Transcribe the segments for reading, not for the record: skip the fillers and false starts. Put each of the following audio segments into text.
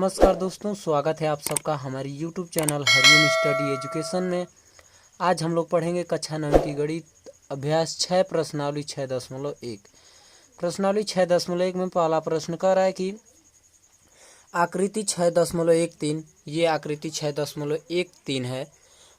नमस्कार दोस्तों, स्वागत है आप सबका हमारी YouTube channel Hariom study education में। आज हम लोग पढ़ेंगे कक्षा 9 की गणित अभ्यास 6 प्रश्नावली 6.1। प्रश्नावली 6.1 में पहला प्रश्न कह रहा है कि आकृति 6.13, ये आकृति 6.13 है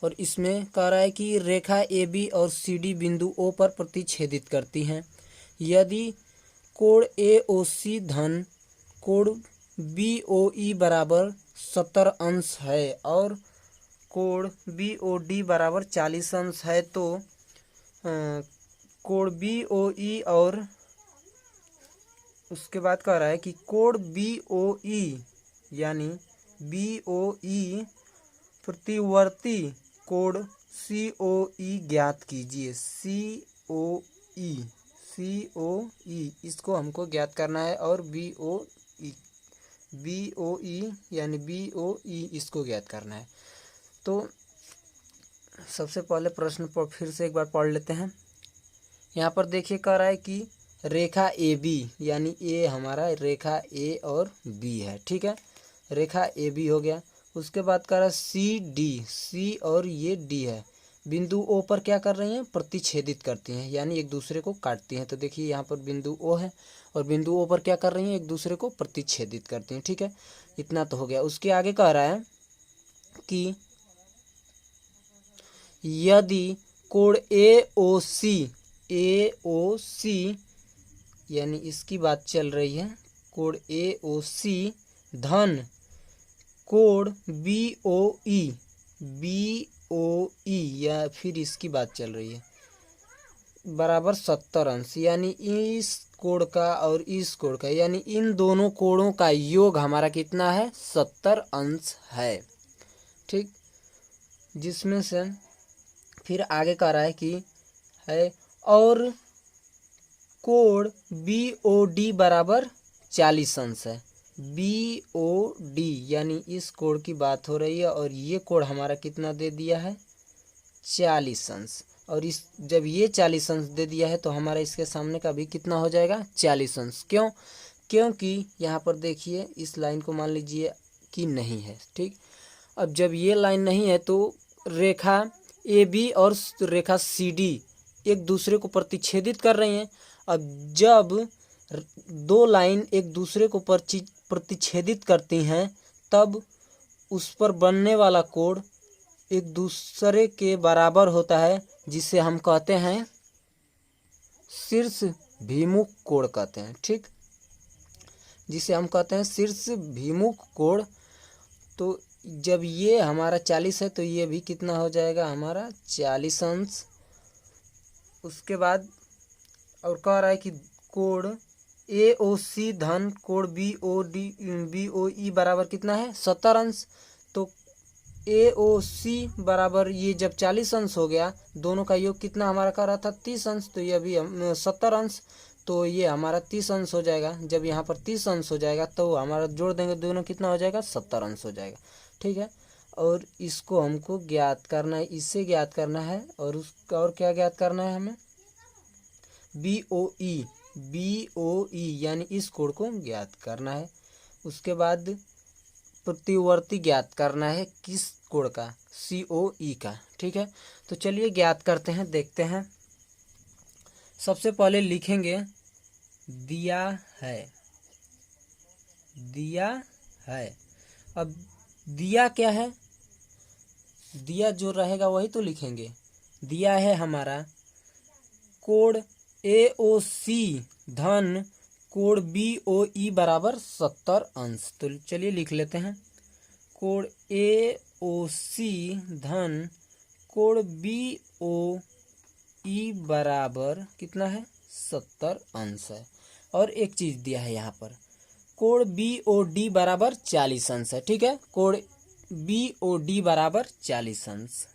और इसमें कह रहा है कि रेखा AB और CD बिंदु O पर प्रतिच्छेदित करती हैं। यदि कोण AOC धन कोण BOE बराबर 70 अंश है और कोण BOD बराबर 40 अंश है तो कोण BOE और उसके बाद कह रहा है कि कोण BOE यानी BOE प्रतिवर्ती कोण COE ज्ञात कीजिए। COE इसको हमको ज्ञात करना है और BOE यानी BOE इसको ज्ञात करना है। तो सबसे पहले प्रश्न पर फिर से एक बार पढ़ लेते हैं। यहाँ पर देखिए कह रहा है कि रेखा AB यानी ए हमारा रेखा A और B है, ठीक है। रेखा AB हो गया। उसके बाद कह रहा है C और ये D है, बिंदु O पर क्या कर रही हैं, प्रतिच्छेदित करती हैं यानी एक दूसरे को काटती हैं। तो देखिए यहाँ पर बिंदु O है और बिंदु O पर क्या कर रही हैं, एक दूसरे को प्रतिच्छेदित करती हैं, ठीक है। इतना तो हो गया। उसके आगे कह रहा है कि यदि कोण AOC यानी इसकी बात चल रही है, कोण AOC धन कोण BOE या फिर इसकी बात चल रही है बराबर 70 अंश, यानी इस कोण का और इस कोण का यानी इन दोनों कोणों का योग हमारा कितना है, 70 अंश है, ठीक। जिसमें से फिर आगे कह रहा है कि है और कोण BOD बराबर 40 अंश है। BOD यानी इस कोण की बात हो रही है और ये कोण हमारा कितना दे दिया है, 40 अंश। और इस जब ये 40 अंश दे दिया है तो हमारा इसके सामने का भी कितना हो जाएगा, 40 अंश। क्यों? क्योंकि यहाँ पर देखिए इस लाइन को मान लीजिए कि नहीं है, ठीक। अब जब ये लाइन नहीं है तो रेखा AB और रेखा CD एक दूसरे को प्रतिच्छेदित कर रही हैं। अब जब दो लाइन एक दूसरे को प्रतिच्छेदित करती हैं तब उस पर बनने वाला कोण एक दूसरे के बराबर होता है, जिसे हम कहते हैं शीर्ष भिमुख कोण कहते हैं, ठीक। जिसे हम कहते हैं शीर्ष भिमुख कोण। तो जब ये हमारा 40 है तो ये भी कितना हो जाएगा, हमारा 40 अंश। उसके बाद और कह रहा है कि कोण AOC धन कोण BOE बराबर कितना है, 70 अंश। तो AOC बराबर ये जब 40 अंश हो गया, दोनों का योग कितना हमारा कर रहा था, 30 अंश। तो ये भी 70 अंश, तो ये हमारा 30 अंश हो जाएगा। जब यहाँ पर 30 अंश हो जाएगा तो हमारा जोड़ देंगे दोनों, कितना हो जाएगा, 70 अंश हो जाएगा, ठीक है। और इसको हमको ज्ञात करना है, इससे ज्ञात करना है और और क्या ज्ञात करना है हमें, BOE यानी इस कोण को ज्ञात करना है। उसके बाद प्रतिवर्ती ज्ञात करना है किस कोण का, COE का, ठीक है। तो चलिए ज्ञात करते हैं, देखते हैं। सबसे पहले लिखेंगे दिया है। अब दिया क्या है, दिया जो रहेगा वही तो लिखेंगे। दिया है हमारा कोण AOC धन कोण BOE बराबर 70 अंश। तो चलिए लिख लेते हैं, कोण AOC धन कोण BOE बराबर कितना है, 70 अंश है। और एक चीज दिया है यहाँ पर, कोण BOD बराबर 40 अंश है, ठीक है। कोण BOD बराबर 40 अंश,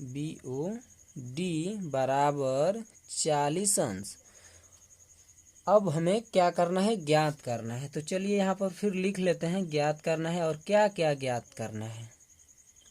BOD बराबर 40 अंश। अब हमें क्या करना है, ज्ञात करना है। तो चलिए यहाँ पर फिर लिख लेते हैं ज्ञात करना है, और क्या क्या ज्ञात करना है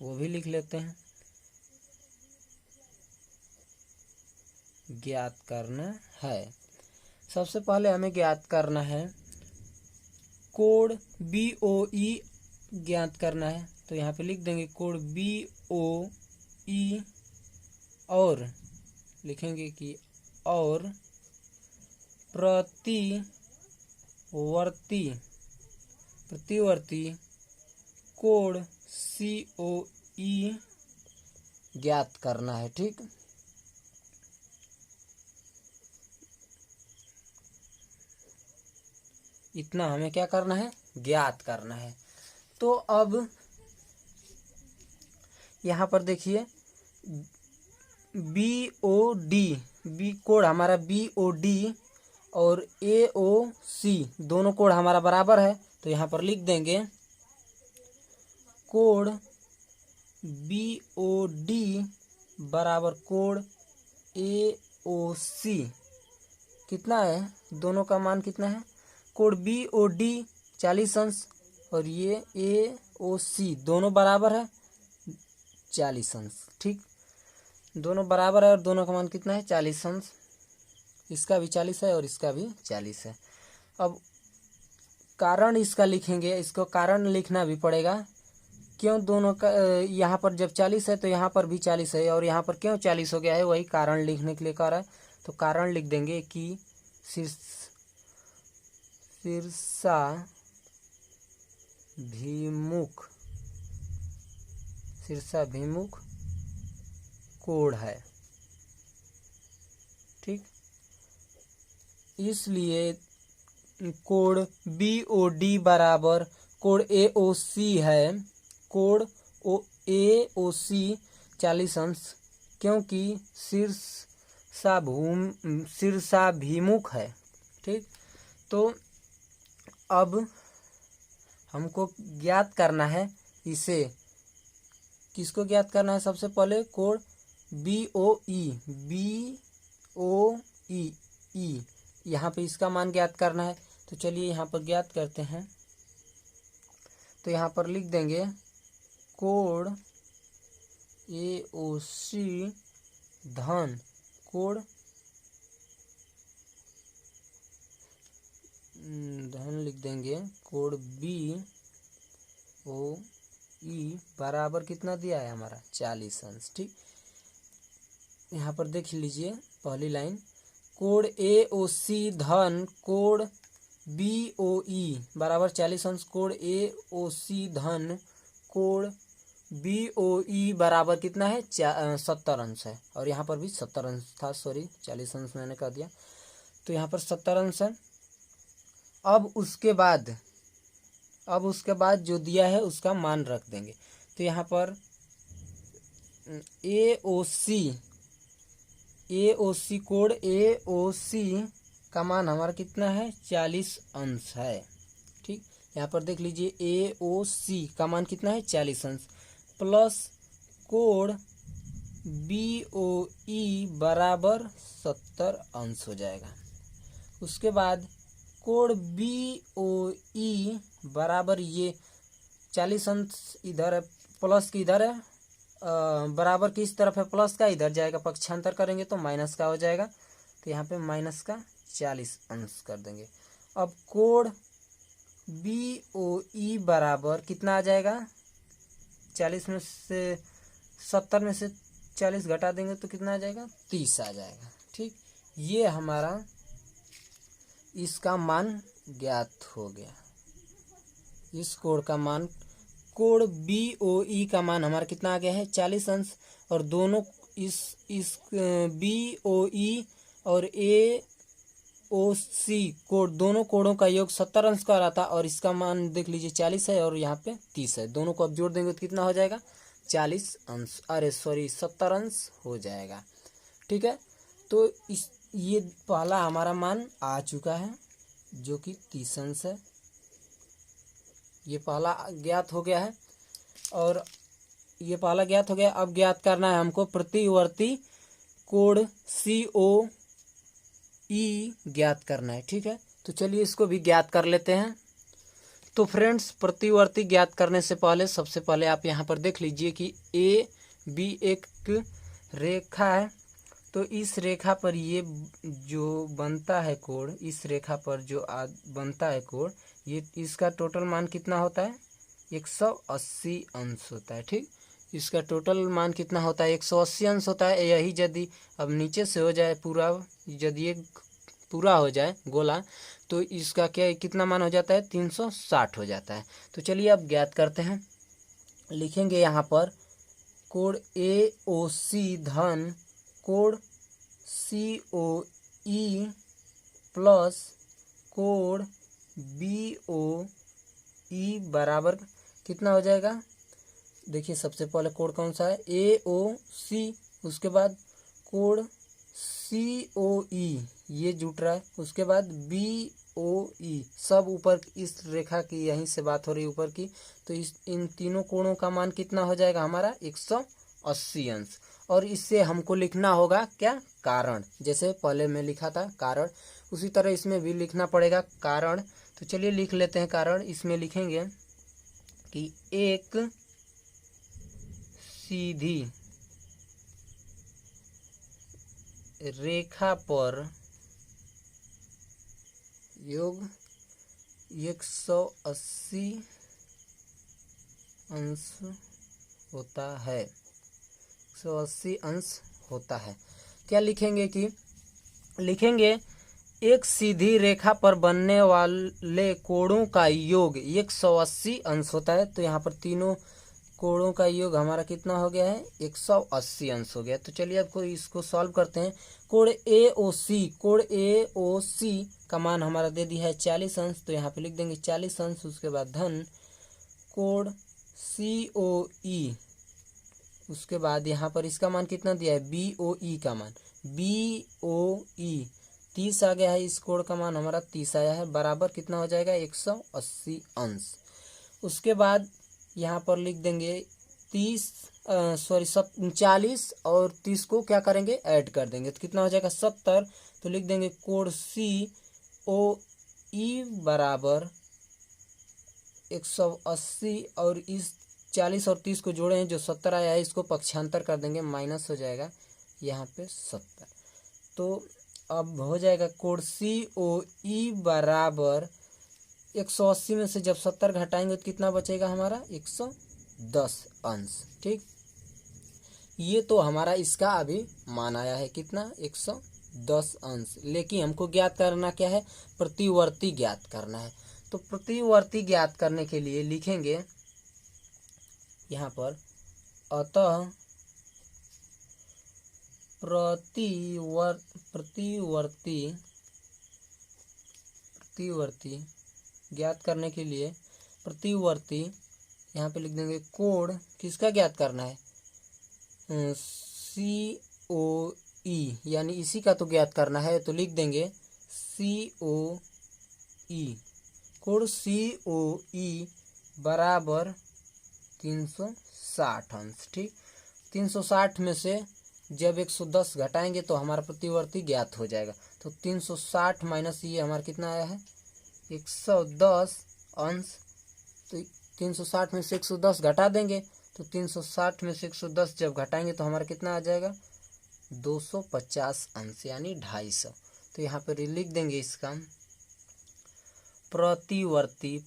वो भी लिख लेते हैं। ज्ञात करना है, सबसे पहले हमें ज्ञात करना है कोण BOE ज्ञात करना है। तो यहाँ पे लिख देंगे कोण BOE और लिखेंगे कि और प्रतिवर्ती कोण COE ज्ञात करना है। ठीक, इतना हमें क्या करना है, ज्ञात करना है। तो अब यहाँ पर देखिए बी कोण हमारा BOD और AOC दोनों कोण हमारा बराबर है। तो यहाँ पर लिख देंगे कोण BOD बराबर कोण AOC। कितना है, दोनों का मान कितना है, कोण BOD 40 अंश और ये AOC दोनों बराबर है 40 अंश। ठीक, दोनों बराबर है और दोनों का मान कितना है 40 अंश। इसका भी 40 है और इसका भी 40 है। अब कारण इसका लिखेंगे, इसको कारण लिखना भी पड़ेगा। क्यों दोनों का यहाँ पर जब 40 है तो यहाँ पर भी 40 है और यहाँ पर क्यों 40 हो गया है, वही कारण लिखने के लिए कह रहा है। तो कारण लिख देंगे कि शीर्षाभिमुख कोण है। ठीक, इसलिए कोण BOD बराबर कोण AOC है। कोण AOC 40 अंश क्योंकि शीर्षाभिमुख है। ठीक, तो अब हमको ज्ञात करना है इसे, किसको ज्ञात करना है, सबसे पहले कोण BOE यहाँ पे इसका मान ज्ञात करना है। तो चलिए यहाँ पर ज्ञात करते हैं। तो यहाँ पर लिख देंगे कोण AOC धन कोण लिख देंगे कोण BOE बराबर कितना दिया है हमारा 40 अंश। ठीक, यहाँ पर देख लीजिए पहली लाइन, कोण AOC धन कोण BOE बराबर 40 अंश, कोण AOC धन कोण BOE बराबर कितना है 70 अंश है। और यहाँ पर भी 70 अंश था, सॉरी 40 अंश मैंने कह दिया। तो यहाँ पर 70 अंश है। अब उसके बाद जो दिया है उसका मान रख देंगे। तो यहाँ पर AOC कोण AOC का मान हमारा कितना है 40 अंश है। ठीक, यहाँ पर देख लीजिए AOC का मान कितना है 40 अंश प्लस कोण BOE बराबर 70 अंश हो जाएगा। उसके बाद कोण BOE बराबर ये 40 अंश इधर है, प्लस की इधर है, बराबर किस तरफ है, प्लस का, इधर जाएगा, पक्षांतर करेंगे तो माइनस का हो जाएगा। तो यहाँ पे माइनस का 40 अंश कर देंगे। अब कोण BOE बराबर कितना आ जाएगा, 40 में से 70 में से 40 घटा देंगे तो कितना आ जाएगा 30 आ जाएगा। ठीक, ये हमारा इसका मान ज्ञात हो गया। इस कोण का मान, कोण BOE का मान हमारा कितना आ गया है 40 अंश और दोनों इस BOE और AOC कोण दोनों कोणों का योग 70 अंश का रहा था और इसका मान देख लीजिए 40 है और यहाँ पे 30 है। दोनों को अब जोड़ देंगे तो कितना हो जाएगा 40 अंश, अरे सॉरी 70 अंश हो जाएगा। ठीक है, तो ये पहला हमारा मान आ चुका है जो कि 30 अंश है। ये पहला ज्ञात हो गया है और ये पहला ज्ञात हो गया। अब ज्ञात करना है हमको प्रतिवर्ती कोण COE ज्ञात करना है। ठीक है, तो चलिए इसको भी ज्ञात कर लेते हैं। तो फ्रेंड्स, प्रतिवर्ती ज्ञात करने से पहले सबसे पहले आप यहाँ पर देख लीजिए कि AB एक रेखा है। तो इस रेखा पर ये जो बनता है कोण, इस रेखा पर जो बनता है कोण, ये इसका टोटल मान कितना होता है 180 अंश होता है। ठीक, इसका टोटल मान कितना होता है 180 अंश होता है। यही यदि अब नीचे से हो जाए पूरा, यदि ये पूरा हो जाए गोला, तो इसका क्या कितना मान हो जाता है 360 हो जाता है। तो चलिए अब ज्ञात करते हैं। लिखेंगे यहाँ पर कोण AOC धन कोण COE प्लस कोण BOE बराबर कितना हो जाएगा। देखिए सबसे पहले कोण कौन सा है AOC, उसके बाद कोण COE ये जुट रहा है, उसके बाद BOE सब ऊपर इस रेखा की यहीं से बात हो रही है ऊपर की। तो इन तीनों कोणों का मान कितना हो जाएगा हमारा 180 अंश। और इससे हमको लिखना होगा क्या कारण, जैसे पहले में लिखा था कारण, उसी तरह इसमें भी लिखना पड़ेगा कारण। तो चलिए लिख लेते हैं कारण। इसमें लिखेंगे कि एक सीधी रेखा पर योग 180 अंश होता है, 180 अंश होता है। क्या लिखेंगे कि लिखेंगे एक सीधी रेखा पर बनने वाले कोणों का योग 180 अंश होता है। तो यहाँ पर तीनों कोणों का योग हमारा कितना हो गया है 180 अंश हो गया। तो चलिए आपको इसको सॉल्व करते हैं। कोण AOC का मान हमारा दे दिया है 40 अंश, तो यहाँ पे लिख देंगे 40 अंश। उसके बाद धन कोण COE, उसके बाद यहाँ पर इसका मान कितना दिया है BOE का मान, BOE 30 आ गया है। इस कोण का मान हमारा 30 आया है, बराबर कितना हो जाएगा 180 अंश। उसके बाद यहाँ पर लिख देंगे 40 और 30 को क्या करेंगे ऐड कर देंगे, तो कितना हो जाएगा 70। तो लिख देंगे कोण COE बराबर 180 और इस 40 और 30 को जोड़े हैं जो 70 आया है, इसको पक्षांतर कर देंगे, माइनस हो जाएगा यहाँ पे 70। तो अब हो जाएगा कोण COE बराबर 180 में से जब 70 घटाएंगे तो कितना बचेगा हमारा 110 अंश। ठीक, ये तो हमारा इसका अभी मान आया है कितना 110 अंश। लेकिन हमको ज्ञात करना क्या है, प्रतिवर्ती ज्ञात करना है। तो प्रतिवर्ती ज्ञात करने के लिए लिखेंगे यहाँ पर अतः प्रतिवर्ती ज्ञात करने के लिए प्रतिवर्ती यहाँ पे लिख देंगे कोण किसका ज्ञात करना है COE, यानी इसी का तो ज्ञात करना है। तो लिख देंगे COE, कोण COE बराबर 360 अंश। ठीक, 360 में से जब 110 घटाएंगे तो हमारा प्रतिवर्ती ज्ञात हो जाएगा। तो 360 माइनस ये हमारा कितना आया है 110 अंश। तो 360 में से 110 घटा देंगे, तो 360 में से 110 जब घटाएंगे तो हमारा कितना आ जाएगा 250 अंश, यानी 250। तो यहाँ पर लिख देंगे इसका प्रतिवर्ती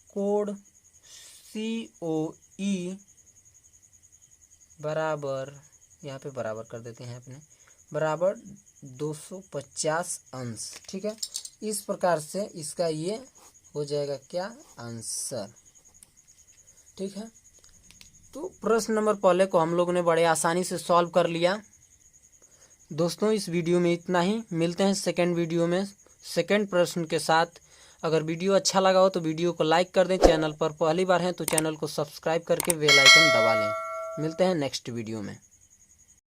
कोण COE बराबर, यहाँ पे बराबर कर देते हैं अपने, बराबर 250 अंश। ठीक है, इस प्रकार से इसका ये हो जाएगा क्या आंसर। ठीक है, तो प्रश्न नंबर पहले को हम लोगों ने बड़े आसानी से सॉल्व कर लिया। दोस्तों इस वीडियो में इतना ही, मिलते हैं सेकंड वीडियो में सेकंड प्रश्न के साथ। अगर वीडियो अच्छा लगा हो तो वीडियो को लाइक कर दें, चैनल पर पहली बार हैं तो चैनल को सब्सक्राइब करके बेल आइकन दबा लें। मिलते हैं नेक्स्ट वीडियो में।